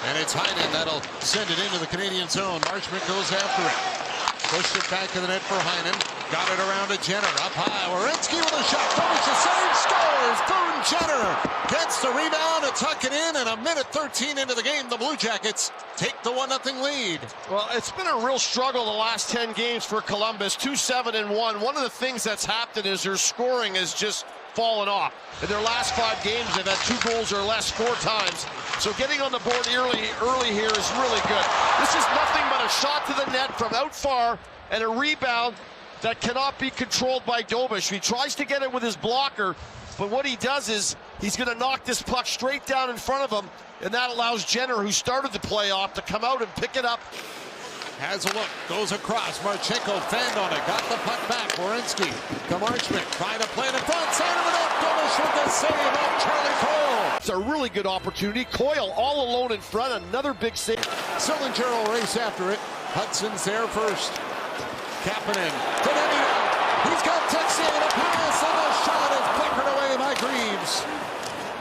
And it's Heinen that'll send it into the Canadian zone. Marchment goes after it. Pushed it back to the net for Heinen. Got it around to Jenner. Up high. Werenski with a shot. Finish the save. Scores. Boone Jenner gets the rebound to tuck it in. And a minute 13 into the game, the Blue Jackets take the 1-0 lead. Well, it's been a real struggle the last 10 games for Columbus. 2-7-1. One of the things that's happened is their scoring has just fallen off. In their last 5 games, they've had 2 goals or less 4 times. So getting on the board early here is really good. This is nothing but a shot to the net from out far and a rebound that cannot be controlled by Dobish. He tries to get it with his blocker, but what he does is he's going to knock this puck straight down in front of him, and that allows Jenner, who started the playoff, to come out and pick it up. Has a look, goes across. Marchenko fanned on it, got the puck back. Werenski to Marchment, trying to play it in front, side of the net. Dobish with the save on Charlie Coyle. It's a really good opportunity. Coyle all alone in front, another big save. Sillinger will race after it. Hudson's there first. Kapanen to Neville. He's got Texier to pass, and the shot is flickered away by Greaves.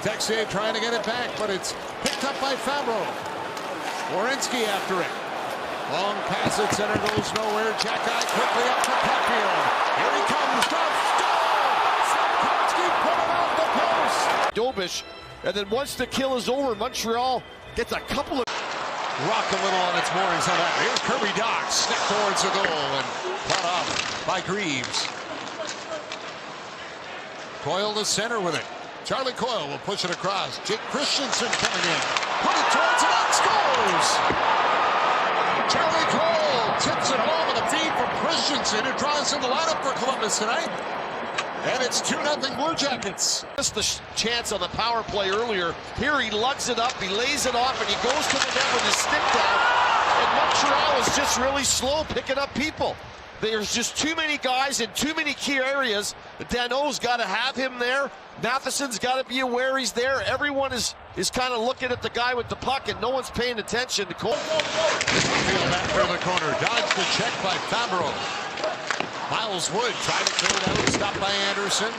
Texier trying to get it back, but it's picked up by Fabro. Werenski after it. Long pass at center goes nowhere. Jack-Eye quickly up to Cutfield. Here he comes. Slavkovsky put him off the post. Dobish, and then once the kill is over, Montreal gets a couple of... Rock a little on its moorings on that. Here's Kirby Dach, snap towards the goal and cut off by Greaves. Coyle to center with it. Charlie Coyle will push it across. Jake Christensen coming in. Put it towards the net, scores! Charlie Coyle tips it home with a feed from Christensen, who draws in the lineup for Columbus tonight. And it's 2-0 Blue Jackets. Just the chance on the power play earlier. Here he lugs it up, he lays it off, and he goes to the net with his stick down. And Montreal is just really slow picking up people. There's just too many guys in too many key areas. Danault's got to have him there. Matheson's got to be aware he's there. Everyone is kind of looking at the guy with the puck, and no one's paying attention to Cole. Field back for the corner. Dodged the check by Fabro. Miles Wood tried to clear it out, stopped by Anderson.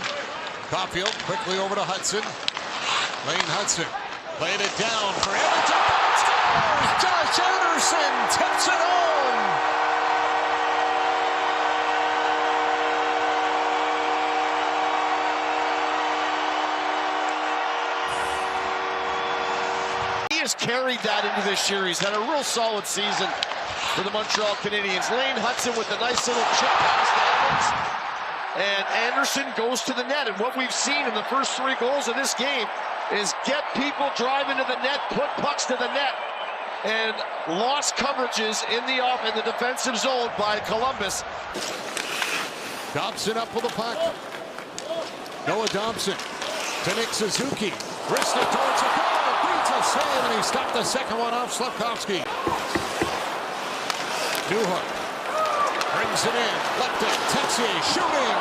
Caulfield quickly over to Hudson. Lane Hudson played it down for Edmonton. Scores! Josh Anderson tips it home. He has carried that into this series. Had a real solid season for the Montreal Canadiens. Lane Hudson with a nice little chip pass to Evans. And Anderson goes to the net. And what we've seen in the first 3 goals of this game is get people driving to the net, put pucks to the net, and lost coverages in the defensive zone by Columbus. Dobson up with the puck. Noah Dobson to Nick Suzuki. Wristed towards the goal. Beats a save, and he stopped the second one off Slavkovsky. Newhook brings it in, left it, Texier shooting,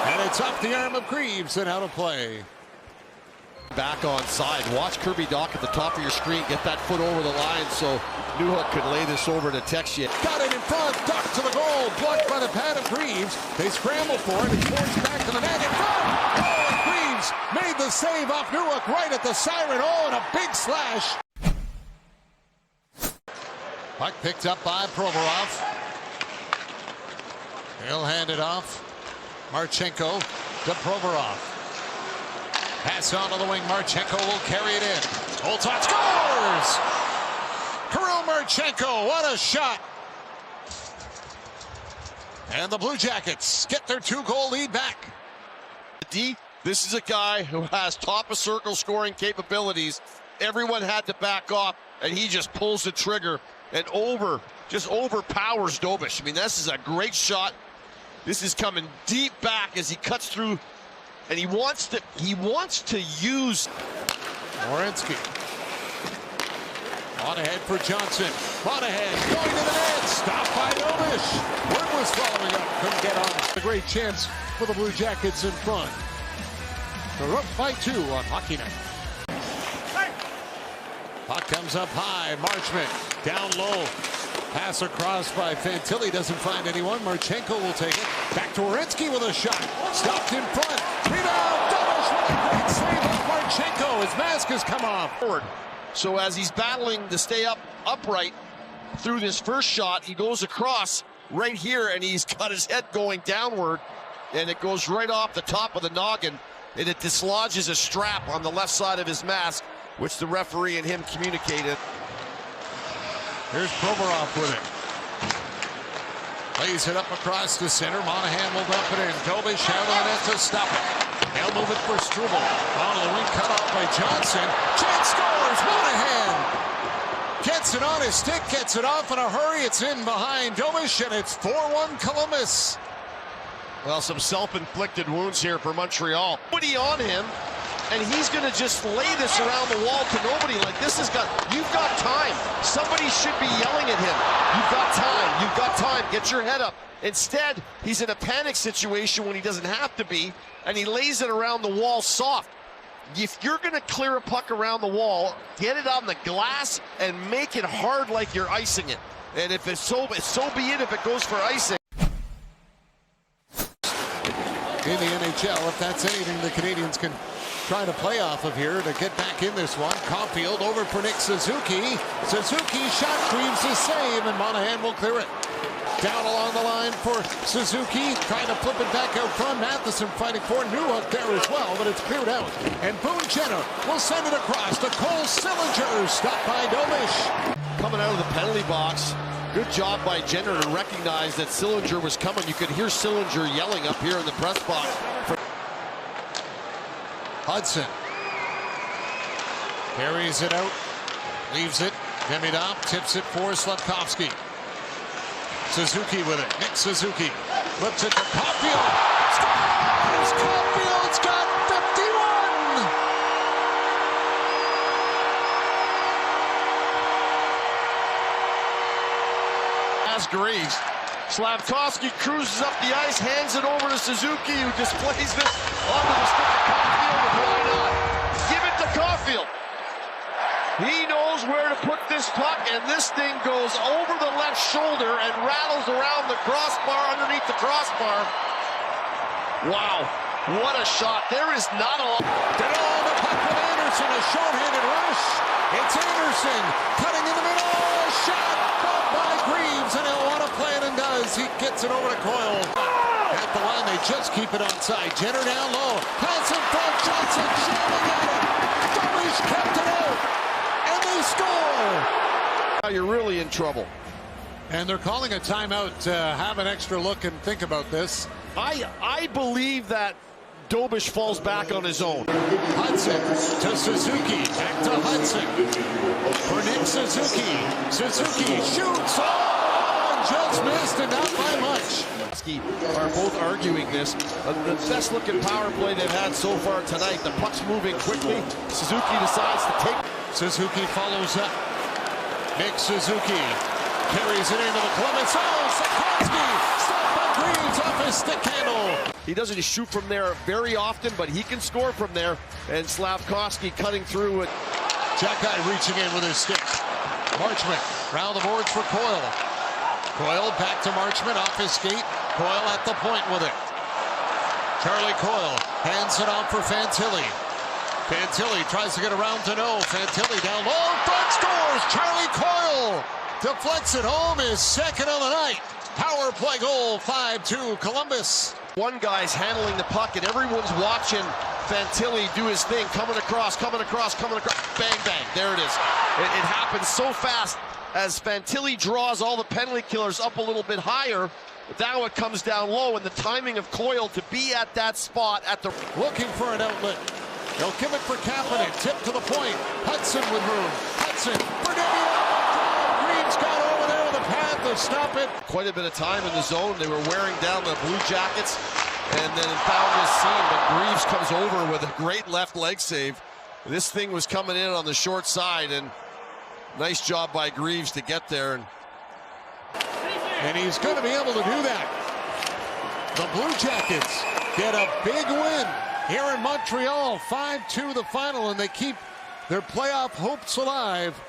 and it's off the arm of Greaves and out of play. Back on side, watch Kirby Dach at the top of your screen, get that foot over the line so Newhook could lay this over to Texier. Got it in front, Dach to the goal, blocked by the pad of Greaves. They scramble for it, it's forced back to the net in front. Oh, Greaves made the save off Newhook right at the siren. Oh, and a big slash. Puck picked up by Provorov. He'll hand it off. Marchenko to Provorov. Pass on to the wing. Marchenko will carry it in. Olton scores! Kirill Marchenko, what a shot! And the Blue Jackets get their 2-goal lead back. This is a guy who has top-of-circle scoring capabilities. Everyone had to back off, and he just pulls the trigger and just overpowers Dobish. I mean, this is a great shot. This is coming deep back as he cuts through, and he wants to use. Werenski on ahead for Johnson. On ahead, going to the net, stopped by Dobish. Word was following up, couldn't get on. A great chance for the Blue Jackets in front. They're up by 2 on Hockey Night. Puck comes up high. Marchment down low. Pass across by Fantilli. Doesn't find anyone. Marchenko will take it. Back to Werenski with a shot. Stopped in front. Rebound. Dobish with a great save off Marchenko. His mask has come off. Forward. So as he's battling to stay upright through this first shot, he goes across right here, and he's got his head going downward, and it goes right off the top of the noggin, and it dislodges a strap on the left side of his mask, which the referee and him communicated. Here's Provorov with it. Lays it up across the center. Monahan will dump it in. Dobish out on it to stop it. They'll move it for Struble. On the wing, cut off by Johnson. Chance scores. Monahan gets it on his stick, gets it off in a hurry. It's in behind Dobish, and it's 4-1 Columbus. Well, some self-inflicted wounds here for Montreal. Nobody on him, and he's going to just lay this around the wall to nobody. Like, this has got, you've got time. Somebody should be yelling at him. You've got time. You've got time. Get your head up. Instead, he's in a panic situation when he doesn't have to be, and he lays it around the wall soft. If you're going to clear a puck around the wall, get it on the glass and make it hard like you're icing it. And if it's so be it if it goes for icing. In the NHL, if that's anything the Canadiens can try to play off of here to get back in this one. Caulfield over for Nick Suzuki. Suzuki shot, Greaves the save, and Monahan will clear it. Down along the line for Suzuki, trying to flip it back out front. Matheson fighting for Newhook there as well, but it's cleared out. And Boone Jenner will send it across to Cole Sillinger, stopped by Dobish. Coming out of the penalty box, good job by Jenner to recognize that Sillinger was coming. You could hear Sillinger yelling up here in the press box. Hudson carries it out, leaves it. Demidov tips it for Slavkovsky. Suzuki with it. Nick Suzuki flips it to Caulfield. Scores! Caulfield's got 51! As Greaves. Slavkovsky cruises up the ice, hands it over to Suzuki, who displays this onto the stick of Caulfield, and why not? Give it to Caulfield. He knows where to put this puck, and this thing goes over the left shoulder and rattles around the crossbar, underneath the crossbar. Wow, what a shot. There is not a lot. Down the puck with Anderson, a short-handed rush. It's Anderson cutting in the middle. Shot by Greaves, and he'll want to play it, and does. He gets it over to Coyle. At the line, they just keep it onside. Jenner down low. Pass in front. Johnson shoving at it. Dobish kept it out. And they score. Now you're really in trouble. And they're calling a timeout to have an extra look and think about this. I believe that Dobish falls back on his own. Hudson to Suzuki. Back to Hudson. For Nick Suzuki. Suzuki shoots. Oh, just missed, and not by much. Are both arguing this. The best looking power play they've had so far tonight. The puck's moving quickly. Suzuki decides to take. Suzuki follows up. Nick Suzuki carries it into the Columbus. Oh, Sikorsky stopped by Greaves off his stick handle. He doesn't shoot from there very often, but he can score from there. And Slavkovsky cutting through it. Jack-Eye reaching in with his stick. Marchment round the boards for Coyle. Coyle back to Marchment off his skate. Coyle at the point with it. Charlie Coyle hands it off for Fantilli. Fantilli tries to get around to no. Fantilli down low. Front scores. Charlie Coyle deflects it home. His second of the night. Power play goal. 5-2 Columbus. One guy's handling the puck, and everyone's watching Fantilli do his thing. Coming across, coming across, coming across. Bang, bang. There it is. It happens so fast as Fantilli draws all the penalty killers up a little bit higher. Now it comes down low, and the timing of Coyle to be at that spot at the... Looking for an outlet. They'll give it for Kapanen. Tip to the point. Hudson with room. Hudson for Demidov. Greaves got over there with a pad to stop it. Quite a bit of time in the zone. They were wearing down the Blue Jackets and then found this seam, but Greaves comes over with a great left leg save. This thing was coming in on the short side, and nice job by Greaves to get there. And he's going to be able to do that. The Blue Jackets get a big win here in Montreal. 5-2 the final, and they keep their playoff hopes alive.